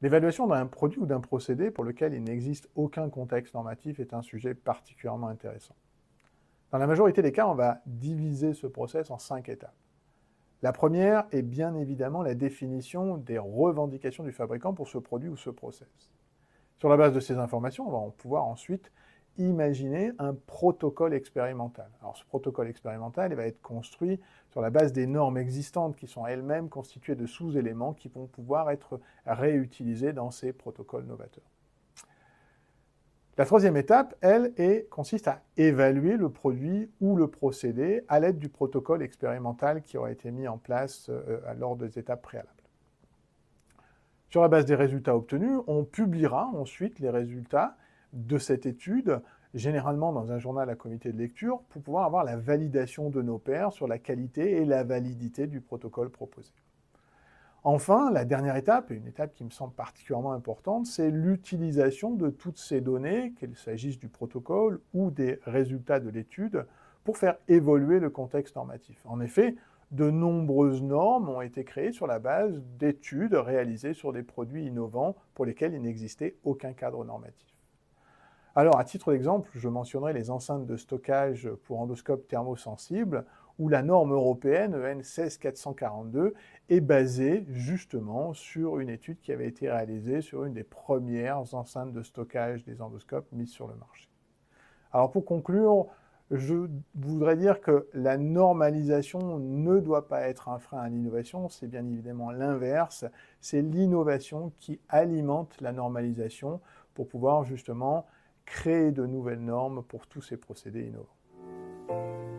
L'évaluation d'un produit ou d'un procédé pour lequel il n'existe aucun contexte normatif est un sujet particulièrement intéressant. Dans la majorité des cas, on va diviser ce process en 5 étapes. La première est bien évidemment la définition des revendications du fabricant pour ce produit ou ce process. Sur la base de ces informations, on va pouvoir ensuite imaginer un protocole expérimental. Alors ce protocole expérimental, il va être construit sur la base des normes existantes qui sont elles-mêmes constituées de sous-éléments qui vont pouvoir être réutilisés dans ces protocoles novateurs. La troisième étape, elle, consiste à évaluer le produit ou le procédé à l'aide du protocole expérimental qui aura été mis en place lors des étapes préalables. Sur la base des résultats obtenus, on publiera ensuite les résultats de cette étude, généralement dans un journal à comité de lecture, pour pouvoir avoir la validation de nos pairs sur la qualité et la validité du protocole proposé. Enfin, la dernière étape, et une étape qui me semble particulièrement importante, c'est l'utilisation de toutes ces données, qu'il s'agisse du protocole ou des résultats de l'étude, pour faire évoluer le contexte normatif. En effet, de nombreuses normes ont été créées sur la base d'études réalisées sur des produits innovants pour lesquels il n'existait aucun cadre normatif. Alors, à titre d'exemple, je mentionnerai les enceintes de stockage pour endoscope thermosensible, où la norme européenne EN 16442 est basée justement sur une étude qui avait été réalisée sur une des premières enceintes de stockage des endoscopes mises sur le marché. Alors pour conclure, je voudrais dire que la normalisation ne doit pas être un frein à l'innovation, c'est bien évidemment l'inverse, c'est l'innovation qui alimente la normalisation pour pouvoir justement créer de nouvelles normes pour tous ces procédés innovants.